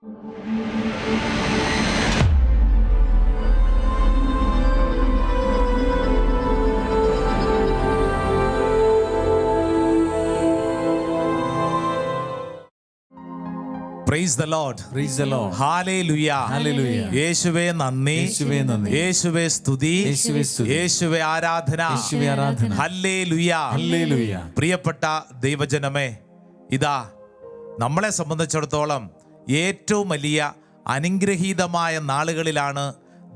Praise the Lord. Praise the Lord. Hallelujah. Hallelujah. യേശുവേ നന്ദി, യേശുവേ നന്ദി, യേശുവേ സ്തുതി, യേശുവേ സ്തുതി, യേശുവേ ആരാധന, യേശുവേ ആരാധന. ഹല്ലേലൂയ. ഹല്ലേലൂയ. പ്രിയപ്പെട്ട ദൈവജനമേ, ഇതാ നമ്മളെ സംബന്ധിച്ചിടത്തോളം ഏറ്റവും വലിയ അനുഗ്രഹീതമായ നാളുകളിലാണ്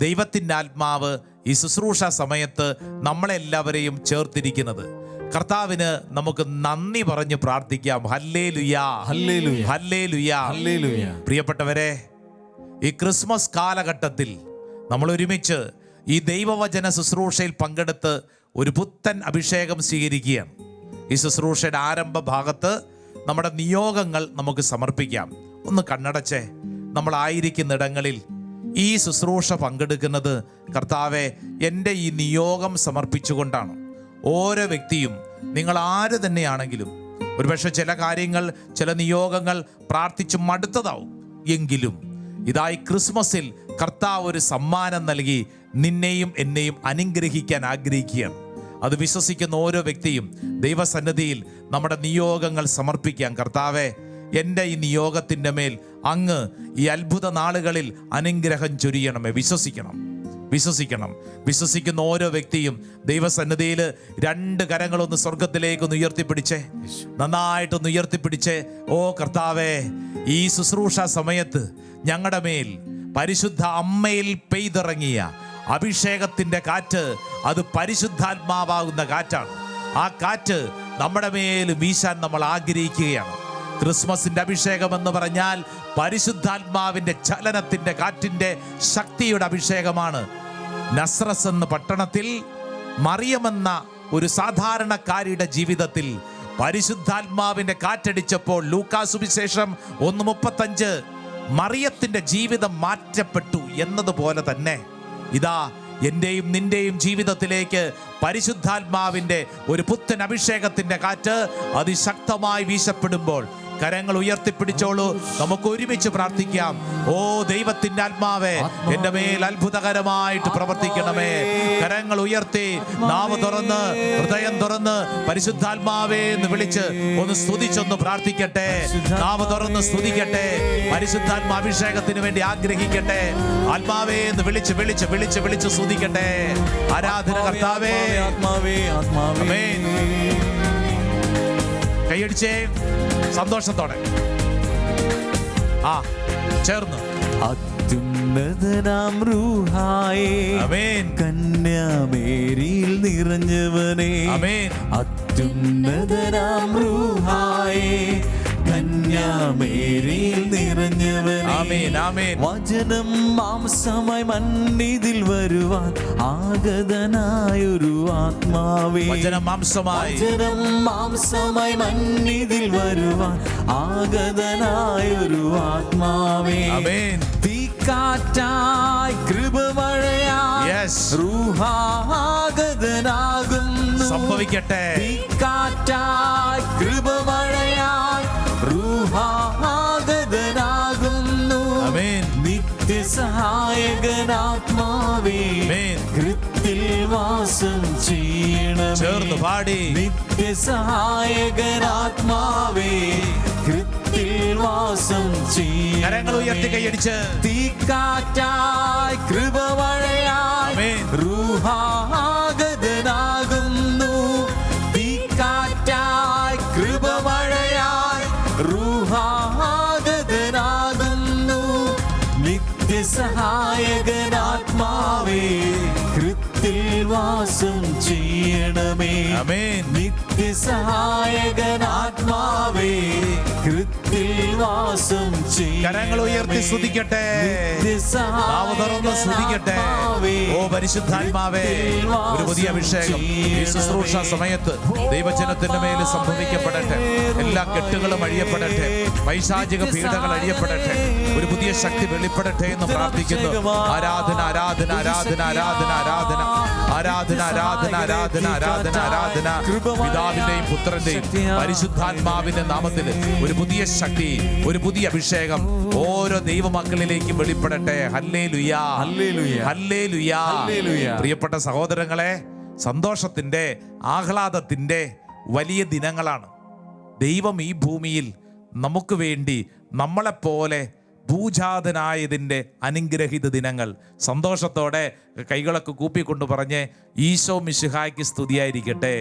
ദൈവത്തിൻ്റെ ആത്മാവ് ഈ ശുശ്രൂഷ സമയത്ത് നമ്മളെല്ലാവരെയും ചേർത്തിരിക്കുന്നത്. കർത്താവിന് നമുക്ക് നന്ദി പറഞ്ഞ് പ്രാർത്ഥിക്കാം. Hallelujah, hallelujah, hallelujah, hallelujah. പ്രിയപ്പെട്ടവരെ, ഈ ക്രിസ്മസ് കാലഘട്ടത്തിൽ നമ്മൾ ഒരുമിച്ച് ഈ ദൈവവചന ശുശ്രൂഷയിൽ പങ്കെടുത്ത് ഒരു പുത്തൻ അഭിഷേകം സ്വീകരിക്കുകയാണ്. ഈ ശുശ്രൂഷയുടെ ആരംഭ ഭാഗത്ത് നമ്മുടെ നിയോഗങ്ങൾ നമുക്ക് സമർപ്പിക്കാം. ഒന്ന് കണ്ണടച്ചേ. നമ്മളായിരിക്കുന്നിടങ്ങളിൽ ഈ ശുശ്രൂഷ പങ്കെടുക്കുന്നത് കർത്താവെ എൻ്റെ ഈ നിയോഗം സമർപ്പിച്ചുകൊണ്ടാണ്. ഓരോ വ്യക്തിയും, നിങ്ങൾ ആര് തന്നെയാണെങ്കിലും, ഒരുപക്ഷെ ചില കാര്യങ്ങൾ, ചില നിയോഗങ്ങൾ പ്രാർത്ഥിച്ച് മടുത്തതാവും. എങ്കിലും ഇതായി ക്രിസ്മസിൽ കർത്താവ് ഒരു സമ്മാനം നൽകി നിന്നെയും എന്നെയും അനുഗ്രഹിക്കാൻ ആഗ്രഹിക്കുകയാണ്. അത് വിശ്വസിക്കുന്ന ഓരോ വ്യക്തിയും ദൈവസന്നിധിയിൽ നമ്മുടെ നിയോഗങ്ങൾ സമർപ്പിക്കാം. കർത്താവെ, എൻ്റെ ഈ നിയോഗത്തിൻ്റെ മേൽ അങ്ങ് ഈ അത്ഭുത നാളുകളിൽ അനുഗ്രഹം ചൊരിയണമേ. വിശ്വസിക്കണം. വിശ്വസിക്കുന്ന ഓരോ വ്യക്തിയും ദൈവസന്നിധിയിൽ രണ്ട് കരങ്ങളൊന്ന് സ്വർഗത്തിലേക്കൊന്ന് ഉയർത്തിപ്പിടിച്ചേ, നന്നായിട്ടൊന്ന് ഉയർത്തിപ്പിടിച്ചേ. ഓ കർത്താവേ, ഈ ശുശ്രൂഷ സമയത്ത് ഞങ്ങളുടെ മേൽ പരിശുദ്ധ അമ്മയിൽ പെയ്തിറങ്ങിയ അഭിഷേകത്തിൻ്റെ കാറ്റ്, അത് പരിശുദ്ധാത്മാവാകുന്ന കാറ്റാണ്. ആ കാറ്റ് നമ്മുടെ മേൽ വീശാൻ നമ്മൾ ആഗ്രഹിക്കുകയാണ്. ക്രിസ്മസിന്റെ അഭിഷേകം എന്ന് പറഞ്ഞാൽ പരിശുദ്ധാത്മാവിന്റെ ചലനത്തിന്റെ കാറ്റിന്റെ ശക്തിയുടെ അഭിഷേകമാണ്. നസ്രസ് എന്ന പട്ടണത്തിൽ മറിയമെന്ന ഒരു സാധാരണക്കാരിയുടെ ജീവിതത്തിൽ പരിശുദ്ധാത്മാവിന്റെ കാറ്റടിച്ചപ്പോൾ ലൂക്കാ സുവിശേഷം 1:35 മറിയത്തിന്റെ ജീവിതം മാറ്റപ്പെട്ടു എന്നതുപോലെ തന്നെ ഇതാ എൻ്റെയും നിന്റെയും ജീവിതത്തിലേക്ക് പരിശുദ്ധാത്മാവിന്റെ ഒരു പുത്തൻ അഭിഷേകത്തിന്റെ കാറ്റ് അതിശക്തമായി വീശപ്പെടുമ്പോൾ കരങ്ങൾ ഉയർത്തിപ്പിടിച്ചോളൂ. നമുക്ക് ഒരുമിച്ച് പ്രാർത്ഥിക്കാം. ഓ ദൈവത്തിന്റെ ആത്മാവേ, എന്റെ മേൽ അത്ഭുതകരമായിട്ട് പ്രവർത്തിക്കണമേ. കരങ്ങൾ ഉയർത്തി, നാവ് തുറന്ന്, ഹൃദയം തുറന്ന് പരിശുദ്ധാത്മാവേ എന്ന് വിളിച്ച് ഒന്ന് സ്തുതിച്ചൊന്ന് പ്രാർത്ഥിക്കട്ടെ. നാവ് തുറന്ന് സ്തുതിക്കട്ടെ. പരിശുദ്ധാത്മാ അഭിഷേകത്തിന് വേണ്ടി ആഗ്രഹിക്കട്ടെ. ആത്മാവേ എന്ന് വിളിച്ച് വിളിച്ച് വിളിച്ച് വിളിച്ച് സ്തുതിക്കട്ടെ. ആരാധന കർത്താവേ. ആമേൻ. കൈയടിച്ചേ സന്തോഷത്തോടെ. ചേർന്ന് അത്യുന്നതനാം റൂഹായേ, ആമേൻ. കന്യാമേരിയിൽ നിറഞ്ഞവനേ, ആമേൻ. അത്യുന്നതനാം റൂഹായേ, കന്യാമേരിയിൽ നിറഞ്ഞവനേ, ആമേൻ, ആമേൻ. വചനം മാംസമായി മണ്ണിതിൽ വരുവാൻ ആഗതനായൊരു ആത്മാവേ, വചനം മാംസമായി മണ്ണിതിൽ വരുവാൻ ആഗതനായൊരു ആത്മാവേ, ആമേൻ. തീക്കാറ്റായി കൃപമഴയായി റൂഹാഗതനാകുന്നു. സംഭവിക്കട്ടെ. തീക്കാറ്റായി കൃപമഴയായി റൂഹാഗതനാകുന്നു. ആമേൻ. നിത്യസഹായകനാത്മാവേ, കൃത്തിൽ വാസം ചെയ്യണമേ. ചേർന്ന് പാടി. നിത്യസഹായകനാത്മാവേ, കൃത്തിൽ വാസം ചെയ്യണമേ. കരങ്ങൾ ഉയർത്തി കൈയടിച്ച്. തീക്കാറ്റായി കൃപമഴയായി റൂഹാഗതനാകുന്നു. തീക്കാറ്റായി കൃപമഴയായി റൂഹാഗതനാകുന്നു. നിത്യസഹായകനാത്മാവേ, കൃത്തിൽ വാസം ചെയ്യണമേ. ആമേൻ. നിത്യസഹായകനാത്മാവേ, കൃത്തിൽ വാസം ചെയ്യണമേ. കരങ്ങൾ ഉയർത്തി സ്തുതിക്കട്ടെ. നാവ് തുറന്ന് സ്തുതിക്കട്ടെ. ഓ പരിശുദ്ധാത്മാവേ, ഒരു പുതിയ അഭിഷേകം ഈ ശുശ്രൂഷ സമയത്ത് ദൈവജനത്തിന്റെ മേൽ സംഭവിക്കപ്പെടട്ടെ. എല്ലാ കെട്ടുകളും അഴിയപ്പെടട്ടെ. പൈശാചിക പീഡകൾ അഴിയപ്പെടട്ടെ. ഒരു പുതിയ ശക്തി വെളിപ്പെടട്ടെ എന്ന് പ്രാർത്ഥിക്കുന്നു. ആരാധന ആരാധന ആരാധന ആരാധന ആരാധന ആരാധന ആരാധന ആരാധന ആരാധന ആരാധന. പിതാ പിതാവിന്റെയും പുത്രന്റെയും പരിശുദ്ധാത്മാവിന്റെ നാമത്തിൽ ഒരു പുതിയ ശക്തി, ഒരു പുതിയ അഭിഷേകം ഓരോ ദൈവമക്കളിലേക്കും വെളിപ്പെടട്ടെ. ഹല്ലേലൂയാ, ഹല്ലേലൂയ, ഹല്ലേലൂയ. ഹല്ലേലൂയ. പ്രിയപ്പെട്ട സഹോദരങ്ങളെ, സന്തോഷത്തിന്റെ, ആഹ്ലാദത്തിന്റെ വലിയ ദിനങ്ങളാണ്. ദൈവം ഈ ഭൂമിയിൽ നമുക്ക് വേണ്ടി നമ്മളെപ്പോലെ ഭൂജാതനായതിൻ്റെ അനുഗ്രഹിത ദിനങ്ങൾ. സന്തോഷത്തോടെ കൈകളൊക്കെ കൂപ്പിക്കൊണ്ട് പറഞ്ഞ് ഈശോ മിശിഹായ്ക്ക് സ്തുതിയായിരിക്കട്ടെ.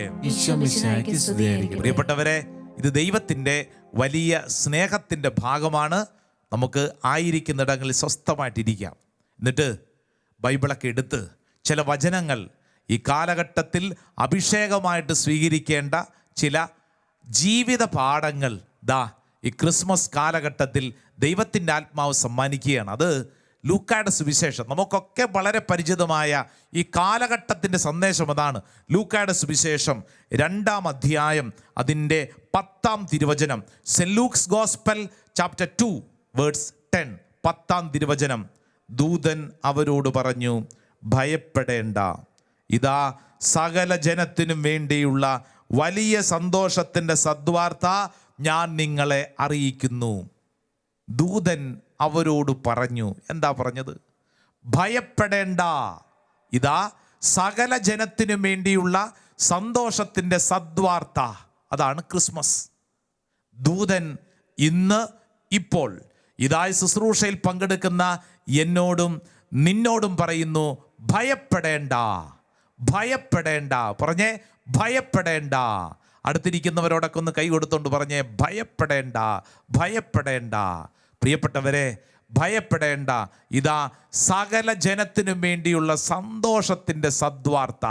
പ്രിയപ്പെട്ടവരെ, ഇത് ദൈവത്തിൻ്റെ വലിയ സ്നേഹത്തിൻ്റെ ഭാഗമാണ്. നമുക്ക് ആയിരിക്കുന്നിടങ്ങളിൽ സ്വസ്ഥമായിട്ടിരിക്കാം. എന്നിട്ട് ബൈബിളൊക്കെ എടുത്ത് ചില വചനങ്ങൾ, ഈ കാലഘട്ടത്തിൽ അഭിഷേകമായിട്ട് സ്വീകരിക്കേണ്ട ചില ജീവിത പാഠങ്ങൾ ഈ ക്രിസ്മസ് കാലഘട്ടത്തിൽ ദൈവത്തിൻ്റെ ആത്മാവ് സമ്മാനിക്കുകയാണ്. അത് ലൂക്കായുടെ സുവിശേഷം. നമുക്കൊക്കെ വളരെ പരിചിതമായ ഈ കാലഘട്ടത്തിൻ്റെ സന്ദേശം അതാണ്. ലൂക്കായുടെ സുവിശേഷം 2-ാം അധ്യായം അതിൻ്റെ 10-ാം തിരുവചനം. Saint Luke's gospel chapter 2 verse 10. 10-ാം തിരുവചനം. ദൂതൻ അവരോട് പറഞ്ഞു, ഭയപ്പെടേണ്ട, ഇതാ സകല ജനത്തിനും വേണ്ടിയുള്ള വലിയ സന്തോഷത്തിൻ്റെ സദ്വാർത്ത ഞാൻ നിങ്ങളെ അറിയിക്കുന്നു. ദൂതൻ അവരോട് പറഞ്ഞു. എന്താ പറഞ്ഞത്? ഭയപ്പെടേണ്ട, ഇതാ സകല ജനത്തിനും വേണ്ടിയുള്ള സന്തോഷത്തിൻ്റെ സദ്വാർത്ത. അതാണ് ക്രിസ്മസ്. ദൂതൻ ഇന്ന് ഇപ്പോൾ ഇതായി ശുശ്രൂഷയിൽ പങ്കെടുക്കുന്ന എന്നോടും നിന്നോടും പറയുന്നു, ഭയപ്പെടേണ്ട, ഭയപ്പെടേണ്ട. പറഞ്ഞേ, ഭയപ്പെടേണ്ട. അടുത്തിരിക്കുന്നവരോടൊക്കെ ഒന്ന് കൈ കൊടുത്തോണ്ട് പറഞ്ഞേ, ഭയപ്പെടേണ്ട, ഭയപ്പെടേണ്ട. പ്രിയപ്പെട്ടവരെ, ഭയപ്പെടേണ്ട, ഇതാ സകല ജനത്തിനും വേണ്ടിയുള്ള സന്തോഷത്തിൻ്റെ സദ്വാർത്ത.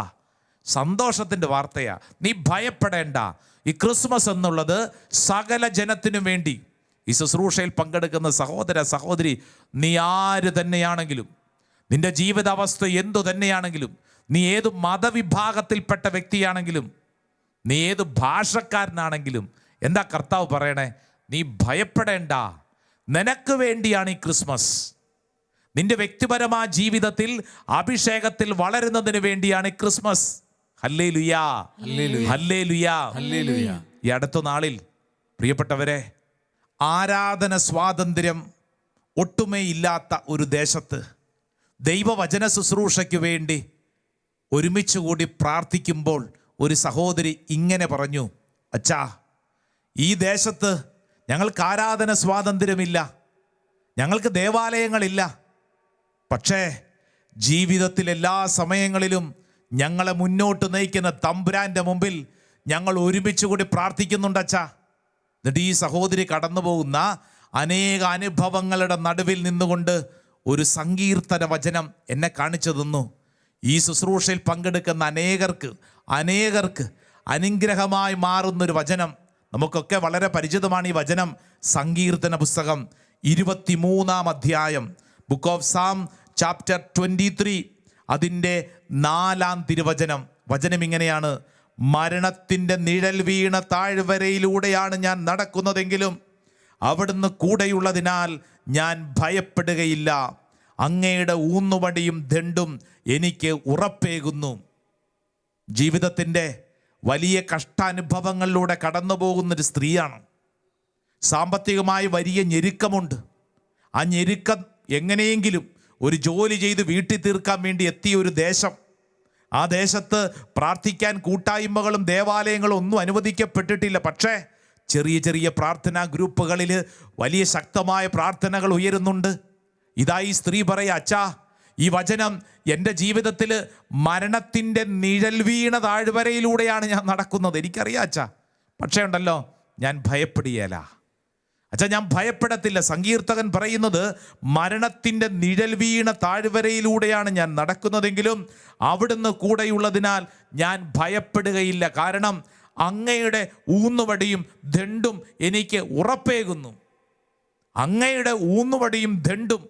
സന്തോഷത്തിൻ്റെ വാർത്തയാ. നീ ഭയപ്പെടേണ്ട. ഈ ക്രിസ്മസ് എന്നുള്ളത് സകല ജനത്തിനും വേണ്ടി. ഈ ശുശ്രൂഷയിൽ പങ്കെടുക്കുന്ന സഹോദര സഹോദരി, നീ ആര് തന്നെയാണെങ്കിലും, നിന്റെ ജീവിതാവസ്ഥ എന്തു തന്നെയാണെങ്കിലും, നീ ഏത് മതവിഭാഗത്തിൽപ്പെട്ട വ്യക്തിയാണെങ്കിലും, നീ ഏത് ഭാഷക്കാരനാണെങ്കിലും, എന്താ കർത്താവ് പറയണേ? നീ ഭയപ്പെടേണ്ട. നിനക്ക് വേണ്ടിയാണ് ഈ ക്രിസ്മസ്. നിന്റെ വ്യക്തിപരമായ ജീവിതത്തിൽ അഭിഷേകത്തിൽ വളരുന്നതിന് വേണ്ടിയാണ് ഈ ക്രിസ്മസ്. ഹല്ലേലൂയാ, ഹല്ലേലൂയാ, ഹല്ലേലൂയാ. ഈ അടുത്ത നാളിൽ പ്രിയപ്പെട്ടവരെ, ആരാധന സ്വാതന്ത്ര്യം ഒട്ടുമേ ഇല്ലാത്ത ഒരു ദേശത്ത് ദൈവവചന ശുശ്രൂഷയ്ക്ക് വേണ്ടി ഒരുമിച്ച് കൂടി പ്രാർത്ഥിക്കുമ്പോൾ ഒരു സഹോദരി ഇങ്ങനെ പറഞ്ഞു, അച്ഛാ, ഈ ദേശത്ത് ഞങ്ങൾക്ക് ആരാധന സ്വാതന്ത്ര്യമില്ല, ഞങ്ങൾക്ക് ദേവാലയങ്ങളില്ല, പക്ഷേ ജീവിതത്തിൽ എല്ലാ സമയങ്ങളിലും ഞങ്ങളെ മുന്നോട്ട് നയിക്കുന്ന തമ്പുരാൻ്റെ മുമ്പിൽ ഞങ്ങൾ ഒരുമിച്ച് കൂടി പ്രാർത്ഥിക്കുന്നുണ്ട് അച്ഛാ. എന്നിട്ട് ഈ സഹോദരി കടന്നു പോകുന്ന അനേക അനുഭവങ്ങളുടെ നടുവിൽ നിന്നുകൊണ്ട് ഒരു സങ്കീർത്തന വചനം എന്നെ കാണിച്ചു തന്നു. ഈ ശുശ്രൂഷയിൽ പങ്കെടുക്കുന്ന അനേകർക്ക് അനുഗ്രഹമായി മാറുന്നൊരു വചനം. നമുക്കൊക്കെ വളരെ പരിചിതമാണ് ഈ വചനം. സങ്കീർത്തന പുസ്തകം 23-ാം അധ്യായം, ബുക്ക് ഓഫ് സാം ചാപ്റ്റർ 23, അതിൻ്റെ 4-ാം തിരുവചനം. വചനം ഇങ്ങനെയാണ്: മരണത്തിൻ്റെ നിഴൽ വീണ താഴ്വരയിലൂടെയാണ് ഞാൻ നടക്കുന്നതെങ്കിലും അവിടുന്ന് കൂടെയുള്ളതിനാൽ ഞാൻ ഭയപ്പെടുകയില്ല. അങ്ങയുടെ ഊന്നുവടിയും ദണ്ഡും എനിക്ക് ഉറപ്പേകുന്നു. ജീവിതത്തിൻ്റെ വലിയ കഷ്ടാനുഭവങ്ങളിലൂടെ കടന്നു പോകുന്നൊരു സ്ത്രീയാണ്. സാമ്പത്തികമായി വലിയ ഞെരുക്കമുണ്ട്. ആ ഞെരുക്കം എങ്ങനെയെങ്കിലും ഒരു ജോലി ചെയ്ത് വീട്ടിൽ തീർക്കാൻ വേണ്ടി എത്തിയ ഒരു ദേശം. ആ ദേശത്ത് പ്രാർത്ഥിക്കാൻ കൂട്ടായ്മകളും ദേവാലയങ്ങളും ഒന്നും അനുവദിക്കപ്പെട്ടിട്ടില്ല. പക്ഷേ ചെറിയ ചെറിയ പ്രാർത്ഥനാ ഗ്രൂപ്പുകളിൽ വലിയ ശക്തമായ പ്രാർത്ഥനകൾ ഉയരുന്നുണ്ട്. ഇതാ ഈ സ്ത്രീ പറയാ, അച്ഛാ, ഈ വചനം എൻ്റെ ജീവിതത്തിൽ മരണത്തിൻ്റെ നിഴൽ വീണ താഴ്വരയിലൂടെയാണ് ഞാൻ നടക്കുന്നത്. എനിക്കറിയാം അച്ഛാ, പക്ഷേ ഉണ്ടല്ലോ, ഞാൻ ഭയപ്പെടുകയില്ല അച്ഛാ, ഞാൻ ഭയപ്പെടത്തില്ല. സങ്കീർത്തകൻ പറയുന്നത്, മരണത്തിൻ്റെ നിഴൽ വീണ താഴ്വരയിലൂടെയാണ് ഞാൻ നടക്കുന്നതെങ്കിലും അവിടുന്ന് കൂടെയുള്ളതിനാൽ ഞാൻ ഭയപ്പെടുകയില്ല. കാരണം അങ്ങയുടെ ഊന്നുവടിയും ദണ്ഡും എനിക്ക് ഉറപ്പേകുന്നു. അങ്ങയുടെ ഊന്നുവടിയും ദണ്ഡും.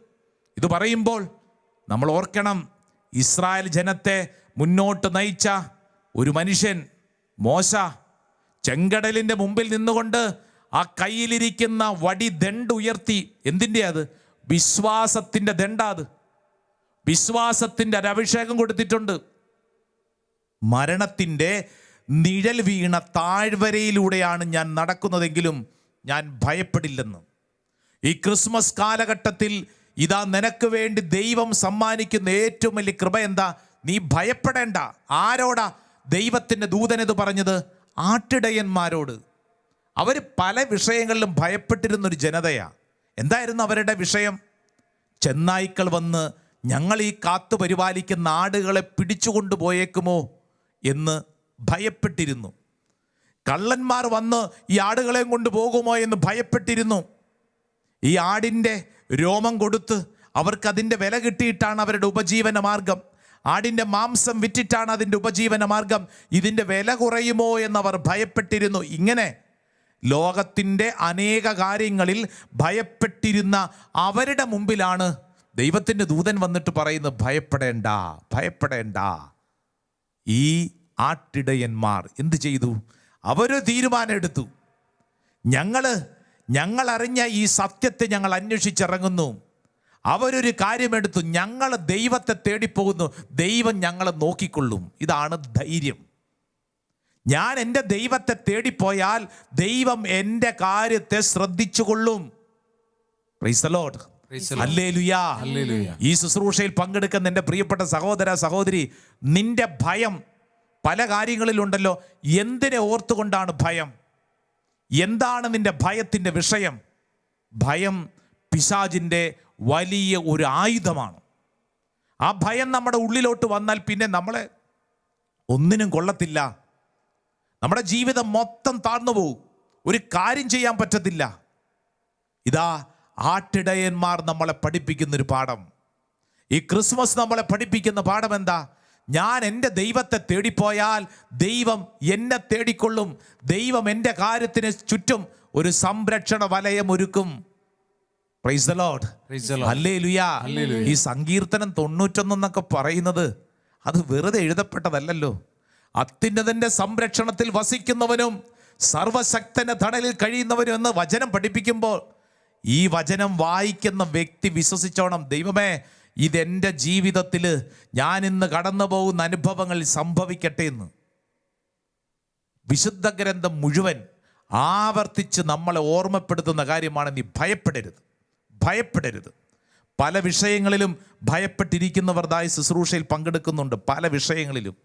ഇത് പറയുമ്പോൾ നമ്മൾ ഓർക്കണം, ഇസ്രായേൽ ജനത്തെ മുന്നോട്ട് നയിച്ച ഒരു മനുഷ്യൻ മോശ ചെങ്കടലിൻ്റെ മുമ്പിൽ നിന്നുകൊണ്ട് ആ കയ്യിലിരിക്കുന്ന വടി ദണ്ഡ് ഉയർത്തി. എന്തിൻ്റെ അത്? വിശ്വാസത്തിൻ്റെ ദണ്ഡാത്. വിശ്വാസത്തിൻ്റെ ഒരു അഭിഷേകം കൊടുത്തിട്ടുണ്ട്. മരണത്തിൻ്റെ നിഴൽ വീണ താഴ്വരയിലൂടെയാണ് ഞാൻ നടക്കുന്നതെങ്കിലും ഞാൻ ഭയപ്പെടില്ലെന്ന്. ഈ ക്രിസ്മസ് കാലഘട്ടത്തിൽ ഇതാ നിനക്ക് വേണ്ടി ദൈവം സമ്മാനിക്കുന്ന ഏറ്റവും വലിയ കൃപ എന്താ? നീ ഭയപ്പെടേണ്ട. ആരോടാ ദൈവത്തിൻ്റെ ദൂതനെത് പറഞ്ഞത്? ആട്ടിടയന്മാരോട്. അവർ പല വിഷയങ്ങളിലും ഭയപ്പെട്ടിരുന്നൊരു ജനതയാണ്. എന്തായിരുന്നു അവരുടെ വിഷയം? ചെന്നായ്ക്കൾ വന്ന് ഞങ്ങൾ ഈ കാത്തു പരിപാലിക്കുന്ന ആടുകളെ പിടിച്ചുകൊണ്ടു പോയേക്കുമോ എന്ന് ഭയപ്പെട്ടിരുന്നു. കള്ളന്മാർ വന്ന് ഈ ആടുകളെയും കൊണ്ട് പോകുമോ എന്ന് ഭയപ്പെട്ടിരുന്നു. ഈ ആടിൻ്റെ രോമം കൊടുത്ത് അവർക്കതിൻ്റെ വില കിട്ടിയിട്ടാണ് അവരുടെ ഉപജീവന മാർഗം. ആടിൻ്റെ മാംസം വിറ്റിട്ടാണ് അതിൻ്റെ ഉപജീവന മാർഗം. ഇതിൻ്റെ വില കുറയുമോ എന്നവർ ഭയപ്പെട്ടിരുന്നു. ഇങ്ങനെ ലോകത്തിൻ്റെ അനേക കാര്യങ്ങളിൽ ഭയപ്പെട്ടിരുന്ന അവരുടെ മുമ്പിലാണ് ദൈവത്തിൻ്റെ ദൂതൻ വന്നിട്ട് പറയുന്നത്, ഭയപ്പെടേണ്ട, ഭയപ്പെടേണ്ട. ഈ ആട്ടിടയന്മാർ എന്ത് ചെയ്തു? അവരൊരു തീരുമാനം എടുത്തു. ഞങ്ങൾ അറിഞ്ഞ ഈ സത്യത്തെ ഞങ്ങൾ അന്വേഷിച്ചിറങ്ങുന്നു. അവരൊരു കാര്യമെടുത്തു, ഞങ്ങൾ ദൈവത്തെ തേടിപ്പോകുന്നു, ദൈവം ഞങ്ങളെ നോക്കിക്കൊള്ളും. ഇതാണ് ധൈര്യം. ഞാൻ എൻ്റെ ദൈവത്തെ തേടിപ്പോയാൽ ദൈവം എൻ്റെ കാര്യത്തെ ശ്രദ്ധിച്ചുകൊള്ളും. Praise the lord. ഹല്ലേലൂയ. ഈ ശുശ്രൂഷയിൽ പങ്കെടുക്കുന്ന എൻ്റെ പ്രിയപ്പെട്ട സഹോദര സഹോദരി, നിന്റെ ഭയം പല കാര്യങ്ങളിലുണ്ടല്ലോ. എന്തിനെ ഓർത്തുകൊണ്ടാണ് ഭയം? എന്താണ് നിന്റെ ഭയത്തിൻ്റെ വിഷയം? ഭയം പിശാചിൻ്റെ വലിയ ഒരു ആയുധമാണ്. ആ ഭയം നമ്മുടെ ഉള്ളിലോട്ട് വന്നാൽ പിന്നെ നമ്മളെ ഒന്നിനും കൊള്ളത്തില്ല. നമ്മുടെ ജീവിതം മൊത്തം താഴ്ന്നു പോകും. ഒരു കാര്യം ചെയ്യാൻ പറ്റത്തില്ല. ഇതാ ആട്ടിടയന്മാർ നമ്മളെ പഠിപ്പിക്കുന്നൊരു പാഠം. ഈ ക്രിസ്മസ് നമ്മളെ പഠിപ്പിക്കുന്ന പാഠം എന്താ? ഞാൻ എൻ്റെ ദൈവത്തെ തേടിപ്പോയാൽ ദൈവം എന്നെ തേടിക്കൊള്ളും. ദൈവം എൻ്റെ കാര്യത്തിന് ചുറ്റും ഒരു സംരക്ഷണ വലയം ഒരുക്കും. Price the lord. ഹല്ലേലൂയ. ഈ സങ്കീർത്തനം 91 എന്നൊക്കെ പറയുന്നത് അത് വെറുതെ എഴുതപ്പെട്ടതല്ലല്ലോ. അത്യുന്നതന്റെ സംരക്ഷണത്തിൽ വസിക്കുന്നവനും സർവശക്തന്റെ തണലിൽ കഴിയുന്നവനും എന്ന് വചനം പഠിപ്പിക്കുമ്പോൾ ഈ വചനം വായിക്കുന്ന വ്യക്തി വിശ്വസിച്ചോണം, ദൈവമേ, ഇതെൻ്റെ ജീവിതത്തിൽ ഞാൻ ഇന്ന് കടന്നു പോകുന്ന അനുഭവങ്ങൾ സംഭവിക്കട്ടെ എന്ന്. വിശുദ്ധ ഗ്രന്ഥം മുഴുവൻ ആവർത്തിച്ച് നമ്മളെ ഓർമ്മപ്പെടുത്തുന്ന കാര്യമാണ്, നീ ഭയപ്പെടരുത്, ഭയപ്പെടരുത്. പല വിഷയങ്ങളിലും ഭയപ്പെട്ടിരിക്കുന്നവരുതായി ശുശ്രൂഷയിൽ പങ്കെടുക്കുന്നുണ്ട്. പല വിഷയങ്ങളിലും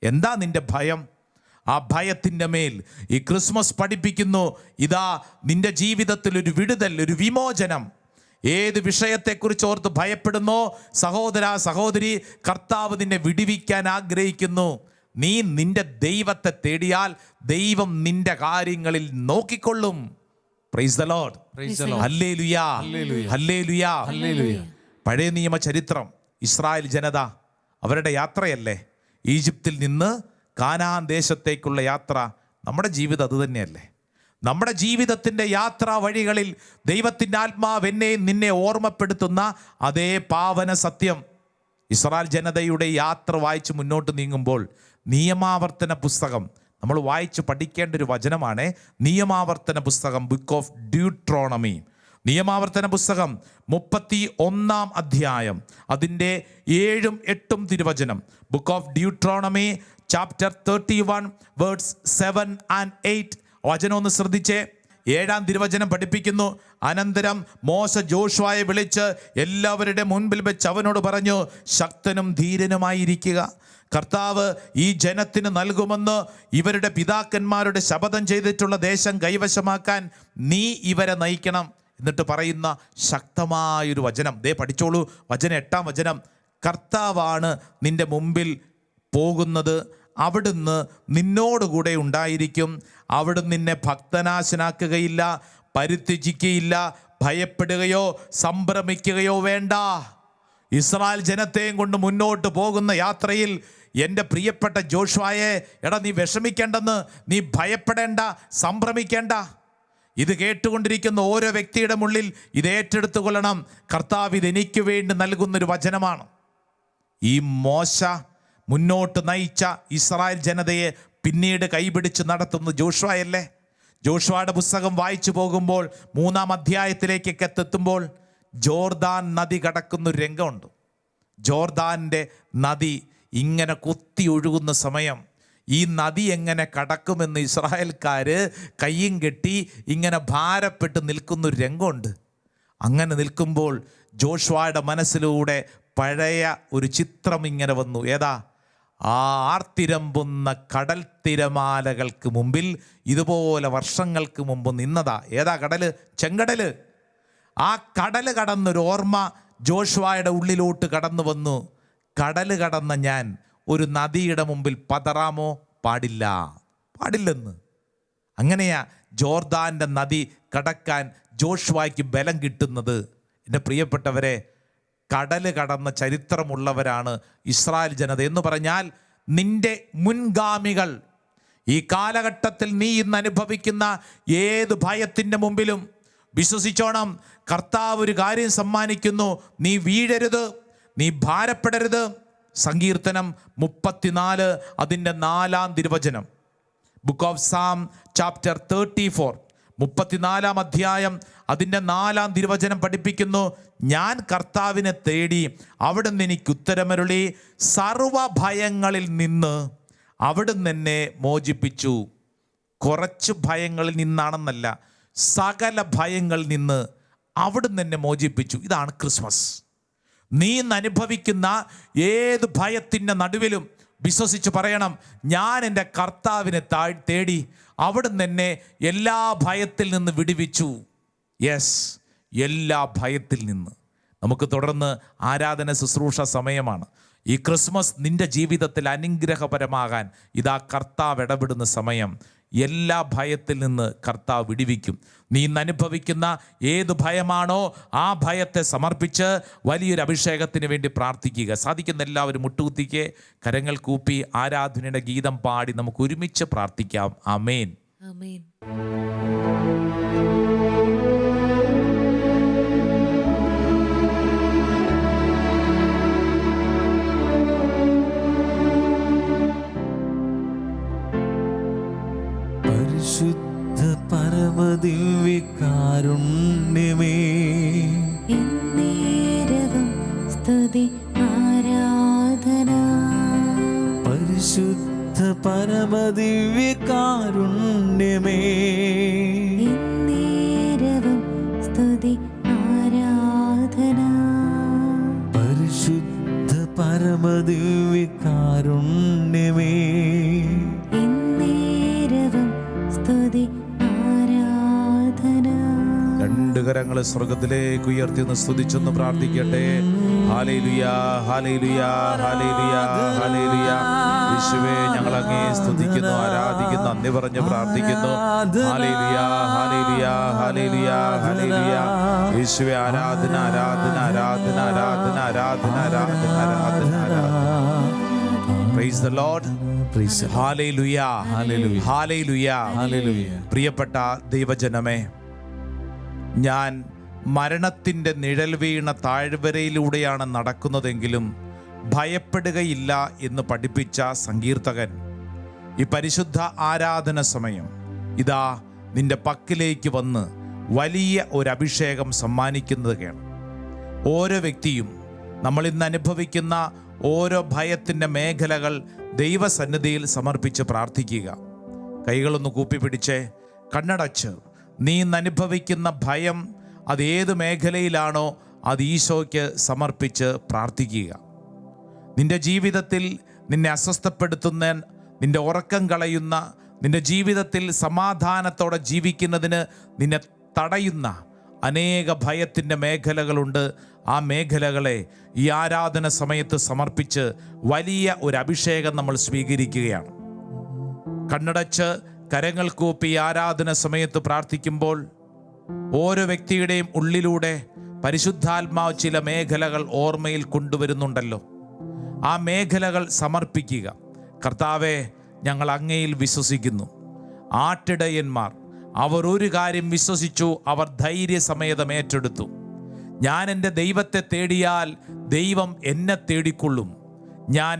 എന്താ നിന്റെ ഭയം? ആ ഭയത്തിൻ്റെ മേൽ ഈ ക്രിസ്മസ് പഠിപ്പിക്കുന്നു, ഇതാ നിന്റെ ജീവിതത്തിൽ ഒരു വിടുതൽ, ഒരു വിമോചനം. ഏത് വിഷയത്തെക്കുറിച്ച് ഓർത്ത് ഭയപ്പെടുന്നോ സഹോദര സഹോദരി, കർത്താവ് നിന്നെ വിടുവിക്കാൻ ആഗ്രഹിക്കുന്നു. നീ നിന്റെ ദൈവത്തെ തേടിയാൽ ദൈവം നിന്റെ കാര്യങ്ങളിൽ നോക്കിക്കൊള്ളും. Praise the lord. Hallelujah. Hallelujah. പഴയ നിയമ ചരിത്രം, ഇസ്രായേൽ ജനത അവരുടെ യാത്രയല്ലേ, ഈജിപ്തിൽ നിന്ന് കാനാൻ ദേശത്തേക്കുള്ള യാത്ര. നമ്മുടെ ജീവിതം അതുതന്നെയല്ലേ. നമ്മുടെ ജീവിതത്തിൻ്റെ യാത്രാ വഴികളിൽ ദൈവത്തിൻ്റെ ആത്മാവ് എന്നെയും നിന്നെ ഓർമ്മപ്പെടുത്തുന്ന അതേ പാവന സത്യം. ഇസ്രായേൽ ജനതയുടെ യാത്ര വായിച്ച് മുന്നോട്ട് നീങ്ങുമ്പോൾ നിയമാവർത്തന പുസ്തകം നമ്മൾ വായിച്ച് പഠിക്കേണ്ട ഒരു വചനമാണ്. നിയമാവർത്തന പുസ്തകം, ബുക്ക് ഓഫ് ഡ്യൂട്രോണമി. നിയമാവർത്തന പുസ്തകം 31 അധ്യായം, അതിൻ്റെ 7ഉം 8ഉം തിരുവചനം. Book of Deuteronomy chapter 31 words 7 and 8. വചനം ഒന്ന് ശ്രദ്ധിച്ചേ. 7ാം തിരുവചനം പഠിപ്പിക്കുന്നു, അനന്തരം മോശ ജോഷുവയെ വിളിച്ച് എല്ലാവരുടെ മുൻപിൽ വെച്ച് അവനോട് പറഞ്ഞു, ശക്തനും ധീരനുമായിരിക്കുക. കർത്താവ് ഈ ജനത്തിന് നൽകുമെന്ന് ഇവരുടെ പിതാക്കന്മാരുടെ ശപഥം ചെയ്തിട്ടുള്ള ദേശം കൈവശമാക്കാൻ നീ ഇവരെ നയിക്കണം. എന്നിട്ട് പറയുന്ന ശക്തമായൊരു വചനം ദേ പഠിച്ചോളൂ. വചനം 8ാം വചനം, കർത്താവാണ് നിന്റെ മുമ്പിൽ പോകുന്നത്, അവിടുന്ന് നിന്നോടുകൂടെ ഉണ്ടായിരിക്കും. അവിടുന്ന് നിന്നെ ഭക്തനാശനാക്കുകയില്ല, പരിത്യജിക്കുകയില്ല, ഭയപ്പെടുകയോ സംഭ്രമിക്കുകയോ വേണ്ട. ഇസ്രായേൽ ജനത്തെയും കൊണ്ട് മുന്നോട്ട് പോകുന്ന യാത്രയിൽ എൻ്റെ പ്രിയപ്പെട്ട ജോഷുവയെ, എടാ നീ വിഷമിക്കേണ്ടെന്ന്, നീ ഭയപ്പെടേണ്ട, സംഭ്രമിക്കേണ്ട. ഇത് കേട്ടുകൊണ്ടിരിക്കുന്ന ഓരോ വ്യക്തിയുടെ ഉള്ളിൽ ഇത് ഏറ്റെടുത്തു കൊള്ളണം. കർത്താവ് ഇത് എനിക്ക് വേണ്ടി നൽകുന്നൊരു വചനമാണ്. ഈ മോശ മുന്നോട്ട് നയിച്ച ഇസ്രായേൽ ജനതയെ പിന്നീട് കൈപിടിച്ച് നടത്തുന്ന ജോഷുവയല്ലേ. ജോഷുവയുടെ പുസ്തകം വായിച്ചു പോകുമ്പോൾ 3ാം അധ്യായത്തിലേക്കൊക്കെ എത്തുമ്പോൾ ജോർദാൻ നദി കടക്കുന്നൊരു രംഗമുണ്ട്. ജോർദാൻ്റെ നദി ഇങ്ങനെ കുത്തി ഒഴുകുന്ന സമയം ഈ നദി എങ്ങനെ കടക്കുമെന്ന് ഇസ്രായേൽക്കാര് കയ്യും കെട്ടി ഇങ്ങനെ ഭാരപ്പെട്ട് നിൽക്കുന്നൊരു രംഗമുണ്ട്. അങ്ങനെ നിൽക്കുമ്പോൾ ജോഷുവയുടെ മനസ്സിലൂടെ പഴയ ഒരു ചിത്രം ഇങ്ങനെ വന്നു. ഏതാ? ആ ആർത്തിരമ്പുന്ന കടൽ തിരമാലകൾക്ക് മുമ്പിൽ ഇതുപോലെ വർഷങ്ങൾക്ക് മുമ്പ് നിന്നതാ. ഏതാ കടല്? ചെങ്കടല്. ആ കടല് കടന്നൊരു ഓർമ്മ ജോഷുവയുടെ ഉള്ളിലോട്ട് കടന്നു വന്നു. കടല് കടന്ന ഞാൻ ഒരു നദിയുടെ മുമ്പിൽ പതറാമോ? പാടില്ലെന്ന്. അങ്ങനെയാ ജോർദാൻ്റെ നദി കടക്കാൻ ജോഷുവയ്ക്ക് ബലം കിട്ടുന്നത്. എൻ്റെ പ്രിയപ്പെട്ടവരെ, കടല് കടന്ന ചരിത്രമുള്ളവരാണ് ഇസ്രായേൽ ജനത. എന്ന് പറഞ്ഞാൽ നിന്റെ മുൻഗാമികൾ ഈ കാലഘട്ടത്തിൽ നീ ഇന്ന് അനുഭവിക്കുന്ന ഏത് ഭയത്തിൻ്റെ മുമ്പിലും വിശ്വസിച്ചോണം, കർത്താവ് ഒരു കാര്യം സമ്മാനിക്കുന്നു. നീ വീഴരുത്, നീ ഭാരപ്പെടരുത്. സങ്കീർത്തനം 34 അതിൻ്റെ 4-ാം തിരുവചനം, ബുക്ക് ഓഫ് സാം ചാപ്റ്റർ 34, 34-ാം അധ്യായം അതിൻ്റെ 4-ാം തിരുവചനം പഠിപ്പിക്കുന്നു, ഞാൻ കർത്താവിനെ തേടി അവിടുന്ന് എനിക്ക് ഉത്തരമരുളി, സർവഭയങ്ങളിൽ നിന്ന് അവിടുന്ന് എന്നെ മോചിപ്പിച്ചു. കുറച്ച് ഭയങ്ങളിൽ നിന്നാണെന്നല്ല, സകല ഭയങ്ങളിൽ നിന്ന് അവിടുന്ന് എന്നെ മോചിപ്പിച്ചു. ഇതാണ് ക്രിസ്മസ്. നീ ഇന്ന് അനുഭവിക്കുന്ന ഏത് ഭയത്തിൻ്റെ നടുവിലും വിശ്വസിച്ച് പറയണം, ഞാൻ എൻ്റെ കർത്താവിനെ തേടി അവിടുന്ന് എന്നെ എല്ലാ ഭയത്തിൽ നിന്ന് വിടുവിച്ചു. യെസ്, എല്ലാ ഭയത്തിൽ നിന്ന്. നമുക്ക് തുടർന്ന് ആരാധന ശുശ്രൂഷ സമയമാണ്. ഈ ക്രിസ്മസ് നിൻ്റെ ജീവിതത്തിൽ അനുഗ്രഹപരമാകാൻ ഇതാ കർത്താവ് ഇടപെടുന്ന സമയം. എല്ലാ ഭയത്തിൽ നിന്ന് കർത്താവ് വിടുവിക്കും. നീ ഇന്ന് അനുഭവിക്കുന്ന ഏത് ഭയമാണോ ആ ഭയത്തെ സമർപ്പിച്ച് വലിയൊരു അഭിഷേകത്തിന് വേണ്ടി പ്രാർത്ഥിക്കുക. സാധിക്കുന്ന എല്ലാവരും മുട്ടുകുത്തിക്ക് കരങ്ങൾ കൂപ്പി ആരാധനയുടെ ഗീതം പാടി നമുക്ക് ഒരുമിച്ച് പ്രാർത്ഥിക്കാം. ആമേൻ. ആമേൻ. പരിശുദ്ധ പരമദിവ്യകാരുണ്യമേ, എന്നേരവും സ്തുതി ആരാധന. പരിശുദ്ധ പരമദിവ്യകാരുണ്യമേ, എന്നേരവും സ്തുതി ആരാധന. പരിശുദ്ധ പരമദിവ്യകാരുണ്യമേ, എന്നേരവും സ്തുതി ആരാധന. രണ്ട് കരങ്ങൾ സ്വർഗത്തിലേക്ക് ഉയർത്തി ഒന്ന് സ്തുതിച്ചൊന്ന് പ്രാർത്ഥിക്കട്ടെ. Hallelujah, hallelujah, hallelujah, hallelujah. യേശുവേ, ഞങ്ങൾ അങ്ങേ സ്തുതിക്കുന്നു, ആരാധിക്കുന്നു, നന്ദി പറഞ്ഞ് പ്രാർത്ഥിക്കുന്നു. Hallelujah, hallelujah, hallelujah, hallelujah. യേശുവേ, ആരാധന, ആരാധന, ആരാധന, ആരാധന, ആരാധന, ആരാധന, ആരാധന, ആരാധന. Praise the lord. Hallelujah, hallelujah, hallelujah, hallelujah. പ്രിയപ്പെട്ട ദൈവജനമേ, ഞാൻ മരണത്തിൻ്റെ നിഴൽ വീണ താഴ്വരയിലൂടെയാണ് നടക്കുന്നതെങ്കിലും ഭയപ്പെടുകയില്ല എന്ന് പഠിപ്പിച്ച സങ്കീർത്തകൻ ഈ പരിശുദ്ധ ആരാധന സമയം ഇതാ നിന്റെ പക്കലേക്ക് വന്ന് വലിയ ഒരു അഭിഷേകം സമ്മാനിക്കുന്നതൊക്കെയാണ്. ഓരോ വ്യക്തിയും നമ്മൾ ഇന്ന് അനുഭവിക്കുന്ന ഓരോ ഭയത്തിൻ്റെ മേഖലകൾ ദൈവസന്നിധിയിൽ സമർപ്പിച്ച് പ്രാർത്ഥിക്കുക. കൈകളൊന്ന് കൂപ്പിപ്പിടിച്ച് കണ്ണടച്ച് നീ ഇന്ന് അനുഭവിക്കുന്ന ഭയം അതേത് മേഖലയിലാണോ അത് ഈശോയ്ക്ക് സമർപ്പിച്ച് പ്രാർത്ഥിക്കുക. നിന്റെ ജീവിതത്തിൽ നിന്നെ അസ്വസ്ഥപ്പെടുത്തുന്ന, നിന്റെ ഉറക്കം കളയുന്ന, നിന്റെ ജീവിതത്തിൽ സമാധാനത്തോടെ ജീവിക്കുന്നതിന് നിന്നെ തടയുന്ന അനേക ഭയത്തിൻ്റെ മേഖലകളുണ്ട്. ആ മേഖലകളെ ഈ ആരാധന സമയത്ത് സമർപ്പിച്ച് വലിയ ഒരു അഭിഷേകം നമ്മൾ സ്വീകരിക്കുകയാണ്. കണ്ണടച്ച് കരങ്ങൾ കൂപ്പി ആരാധന സമയത്ത് പ്രാർത്ഥിക്കുമ്പോൾ ഓരോ വ്യക്തിയുടെയും ഉള്ളിലൂടെ പരിശുദ്ധാത്മാവ് ചില മേഖലകൾ ഓർമ്മയിൽ കൊണ്ടുവരുന്നുണ്ടല്ലോ. ആ മേഖലകൾ സമർപ്പിക്കുക. കർത്താവേ, ഞങ്ങൾ അങ്ങയിൽ വിശ്വസിക്കുന്നു. ആട്ടിടയന്മാർ അവർ ഒരു കാര്യം വിശ്വസിച്ചു, അവർ ധൈര്യസമേതം ഏറ്റെടുത്തു. ഞാൻ എൻ്റെ ദൈവത്തെ തേടിയാൽ ദൈവം എന്നെ തേടിക്കൊള്ളും. ഞാൻ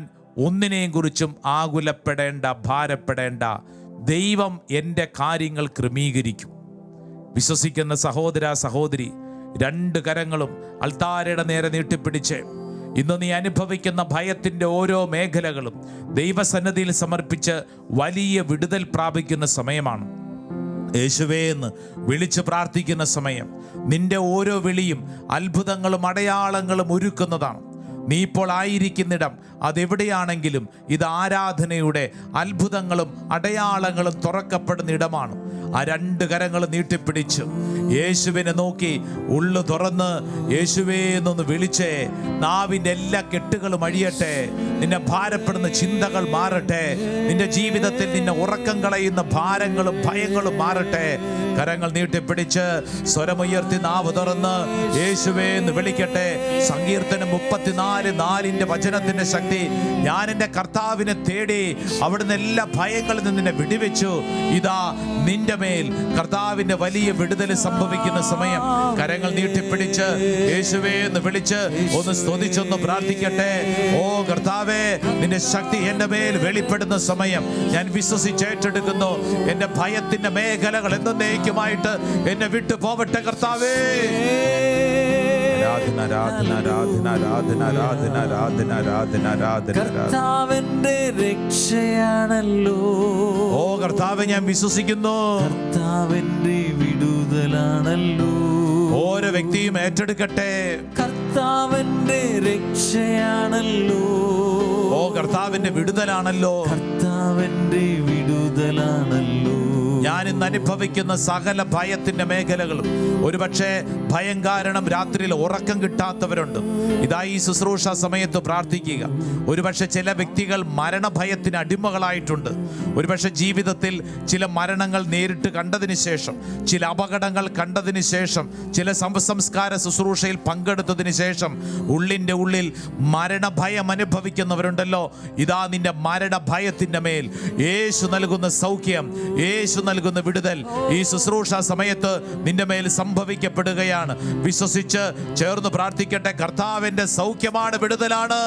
ഒന്നിനെയും കുറിച്ചും ആകുലപ്പെടേണ്ട, ഭാരപ്പെടേണ്ട. ദൈവം എൻ്റെ കാര്യങ്ങൾ ക്രമീകരിക്കും. വിശ്വസിക്കുന്ന സഹോദര സഹോദരി, രണ്ട് കരങ്ങളും അൾത്താരയുടെ നേരെ നീട്ടിപ്പിടിച്ച് ഇന്ന് നീ അനുഭവിക്കുന്ന ഭയത്തിൻ്റെ ഓരോ മേഖലകളും ദൈവസന്നിധിയിൽ സമർപ്പിച്ച് വലിയ വിടുതൽ പ്രാപിക്കുന്ന സമയമാണ്. യേശുവേ എന്ന് വിളിച്ച് പ്രാർത്ഥിക്കുന്ന സമയം. നിന്റെ ഓരോ വിളിയും അത്ഭുതങ്ങളും അടയാളങ്ങളും ഒരുക്കുന്നതാണ്. നീ ഇപ്പോൾ ആയിരിക്കുന്നിടം അതെവിടെയാണെങ്കിലും ഇത് ആരാധനയുടെ അത്ഭുതങ്ങളും അടയാളങ്ങളും തുറക്കപ്പെടുന്ന ഇടമാണ്. ആ രണ്ട് കരങ്ങൾ നീട്ടിപ്പിടിച്ച് യേശുവിനെ നോക്കി ഉള്ളു തുറന്ന് യേശുവേ എന്നൊന്ന് വിളിച്ചേ. നാവിൻ്റെ എല്ലാ കെട്ടുകളും അഴിയട്ടെ. നിന്നെ ഭാരപ്പെടുന്ന ചിന്തകൾ മാറട്ടെ. നിന്റെ ജീവിതത്തിൽ നിന്നെ ഉറക്കം കളയുന്ന ഭാരങ്ങളും ഭയങ്ങളും മാറട്ടെ. കരങ്ങൾ നീട്ടിപ്പിടിച്ച് സ്വരമുയർത്തി നാവ് തുറന്ന് യേശുവേ എന്ന് വിളിക്കട്ടെ. സങ്കീർത്തനം 34:4 വചനത്തിന്റെ ശക്തി. ഞാൻ എൻ്റെ കർത്താവിനെ തേടി അവിടുന്ന് എല്ലാ ഭയങ്ങളിൽ നിന്ന് നിന്നെ വിടുവിച്ചു. ഇതാ നിന്റെ മേൽ കർത്താവിന്റെ വലിയ വിടുതൽ സംഭവിക്കുന്ന സമയം. കരങ്ങൾ നീട്ടിപ്പിടിച്ച് യേശുവേ എന്ന് വിളിച്ച് ഒന്ന് സ്തുതിച്ചൊന്ന് പ്രാർത്ഥിക്കട്ടെ. ഓ കർത്താവേ, നിന്റെ ശക്തി എൻ്റെ മേൽ വെളിപ്പെടുന്ന സമയം ഞാൻ വിശ്വസിച്ചേറ്റെടുക്കുന്നു. എൻ്റെ ഭയത്തിന്റെ മേഖലകൾ എന്നേക്കുമായിട്ട് എന്നെ വിട്ടു പോവട്ടെ കർത്താവേ. കർത്താവിന്റെ രക്ഷയാണല്ലോ. ഓ കർത്താവേ, ഞാൻ വിശ്വസിക്കുന്നു. കർത്താവിന്റെ വിടുതലാണല്ലോ. ഓരോ വ്യക്തിയും ഏറ്റെടുക്കട്ടെ. കർത്താവിന്റെ രക്ഷയാണല്ലോ. ഓ കർത്താവിന്റെ വിടുതലാണല്ലോ. കർത്താവിന്റെ വിടുതലാണല്ലോ. ഞാൻ ഇന്ന് അനുഭവിക്കുന്ന സകല ഭയത്തിന്റെ മേഖലകളും, ഒരുപക്ഷെ ഭയം കാരണം രാത്രിയിൽ ഉറക്കം കിട്ടാത്തവരുണ്ട്. ഇതാ ഈ ശുശ്രൂഷ സമയത്ത് പ്രാർത്ഥിക്കുക. ഒരുപക്ഷെ ചില വ്യക്തികൾ മരണഭയത്തിന് അടിമകളായിട്ടുണ്ട്. ഒരുപക്ഷെ ജീവിതത്തിൽ ചില മരണങ്ങൾ നേരിട്ട് കണ്ടതിന് ശേഷം, ചില അപകടങ്ങൾ കണ്ടതിന് ശേഷം, ചില സംസ്കാര ശുശ്രൂഷയിൽ പങ്കെടുത്തതിന് ശേഷം ഉള്ളിൻ്റെ ഉള്ളിൽ മരണഭയം അനുഭവിക്കുന്നവരുണ്ടല്ലോ. ഇതാ നിന്റെ മരണഭയത്തിന്റെ മേൽ യേശു നൽകുന്ന സൗഖ്യം, യേശു നൽകുന്ന വിടുതൽ ഈ ശുശ്രൂഷ സമയത്ത് നിന്റെ മേൽ സംഭവിക്കപ്പെടുകയാണ്. വിശ്വസിച്ച് ചേർന്ന് പ്രാർത്ഥിക്കട്ടെ. കർത്താവിന്റെ സൗഖ്യമാണ്, വിടുതലാണ്.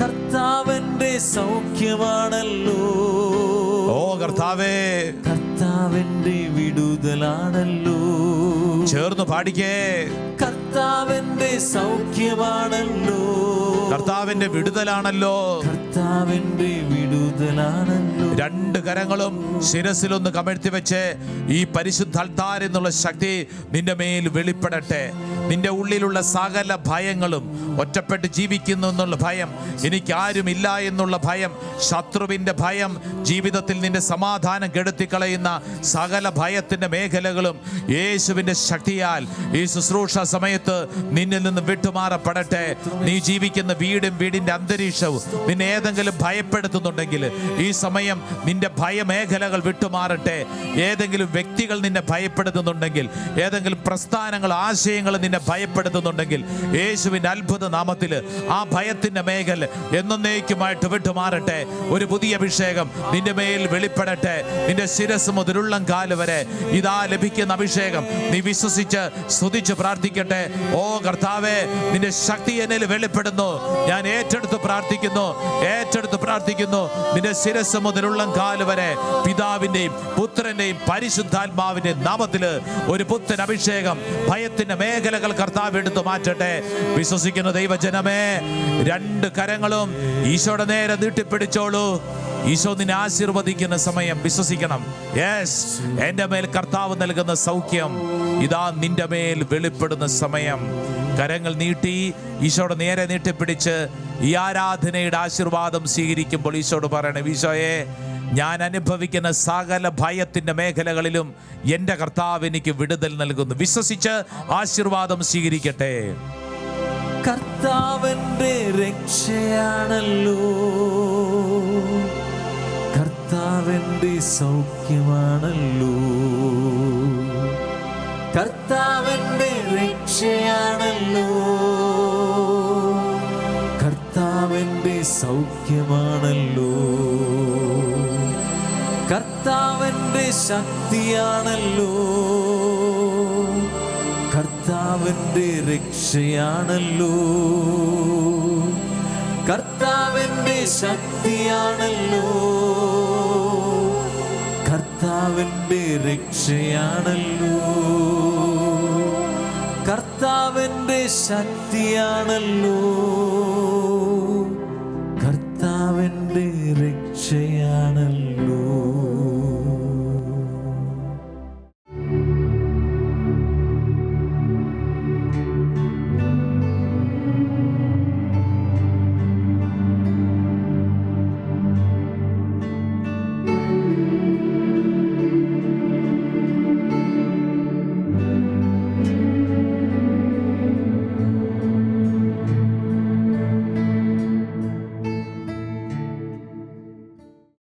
കർത്താവിന്റെ സൗഖ്യമാണല്ലോ. ഓ കർത്താവേ, കർത്താവിന്റെ വിടുതലാണല്ലോ. ചേർന്ന് പാടിക്കേ. കർത്താവിന്റെ സൗഖ്യമാണല്ലോ. കർത്താവിന്റെ വിടുതലാണല്ലോ. കർത്താവിന്റെ വിടുതലാണല്ലോ. രണ്ട് കരങ്ങളും ശിരസിലൊന്ന് കമഴ്ത്തി വെച്ച് ഈ പരിശുദ്ധ അൾത്താർ എന്നുള്ള ശക്തി നിന്റെ മേൽ വെളിപ്പെടട്ടെ. നിന്റെ ഉള്ളിലുള്ള സകല ഭയങ്ങളും, ഒറ്റപ്പെട്ട് ജീവിക്കുന്നു എന്നുള്ള ഭയം, എനിക്കാരുമില്ല എന്നുള്ള ഭയം, ശത്രുവിന്റെ ഭയം, ജീവിതത്തിൽ നിന്റെ സമാധാനം കെടുത്തിക്കളയുന്ന സകല ഭയത്തിന്റെ മേഖലകളും യേശുവിന്റെ ശക്തിയാൽ ഈ ശുശ്രൂഷ സമയത്ത് നിന്നിൽ നിന്ന് വിട്ടുമാറപ്പെടട്ടെ. നീ ജീവിക്കുന്ന വീടിന്റെ അന്തരീക്ഷവും നിന്നെ ഏതെങ്കിലും ഭയപ്പെടുത്തുന്നുണ്ടെങ്കിൽ ഈ സമയം നിന്റെ ഭയമേഖലകൾ വിട്ടുമാറട്ടെ. ഏതെങ്കിലും വ്യക്തികൾ നിന്നെ ഭയപ്പെടുത്തുന്നുണ്ടെങ്കിൽ, ഏതെങ്കിലും പ്രസ്ഥാനങ്ങൾ, ആശയങ്ങൾ നിന്നെ ഭയപ്പെടുത്തുന്നുണ്ടെങ്കിൽ, യേശുവിന്റെ അത്ഭുത നാമത്തിൽ ആ ഭയത്തിന്റെ മേഖല എന്നേക്കുമായിട്ട് വിട്ടുമാറട്ടെ. ഒരു പുതിയ അഭിഷേകം നിന്റെ മേൽ വെളിപ്പെടട്ടെ. നിന്റെ ശിരസ് മുതൽ ഉള്ളം കാല് വരെ ഇതാ ലഭിക്കുന്ന അഭിഷേകം നീ വിശ്വസിച്ച് സ്തുതിച്ച് പ്രാർത്ഥിക്കട്ടെ. ഓ കർത്താവേ, നിന്റെ ശക്തി എന്നിൽ വെളിപ്പെടുന്നു. ഞാൻ ഏറ്റെടുത്ത് പ്രാർത്ഥിക്കുന്നു. നിന്റെ ശിരസ് മുതൽ ഉള്ളം കാല് വരെ പിതാവിന്റെയും പുത്രന്റെയും പരിശുദ്ധാത്മാവിന്റെ നാമത്തിൽ ഒരു പുത്തൻ അഭിഷേകം ഭയത്തിന്റെ മേഖലകൾ കർത്താവ് എടുത്തു മാറ്റട്ടെ. വിശ്വസിക്കുന്ന ദൈവജനമേ, രണ്ട് കരങ്ങളും ഈശോയുടെ നേരെ നീട്ടിപ്പിടിച്ചോളൂ. ഈശോ നിന്നെ ആശീർവദിക്കുന്ന സമയം വിശ്വസിക്കണം. യെസ്, എൻ്റെ മേൽ കർത്താവ് നൽകുന്ന സൗഖ്യം ഇതാ നിന്റെ മേൽ വെളിപ്പെടുന്ന സമയം. കരങ്ങൾ നീട്ടി ഈശോയുടെ നേരെ നീട്ടിപ്പിടിച്ച് ഈ ആരാധനയുടെ ആശീർവാദം സ്വീകരിക്കുമ്പോൾ ഈശോട് പറയണം, ഈശോയെ, ഞാൻ അനുഭവിക്കുന്ന സകല ഭയത്തിന്റെ മേഖലകളിലും എൻ്റെ കർത്താവ് എനിക്ക് വിടുതൽ നൽകുന്നു. വിശ്വസിച്ച് ആശീർവാദം സ്വീകരിക്കട്ടെ. കർത്താവിന്റെ രക്ഷയാണല്ലോ. കർത്താവിന്റെ സൗഖ്യമാണല്ലോ. കർത്താവിന്റെ രക്ഷയാണല്ലോ. കർത്താവിന്റെ സൗഖ്യമാണല്ലോ. കർത്താവിന്റെ ശക്തിയാണല്ലോ. കർത്താവിന്റെ രക്ഷയാണല്ലോ. കർത്താവിന്റെ ശക്തിയാണല്ലോ. കർത്താവിന്റെ രക്ഷയാണല്ലോ. കർത്താവ് കർത്താവിൻ്റെ ശക്തിയാണല്ലോ, കർത്താവിൻ്റെ രക്ഷയാണല്ലോ.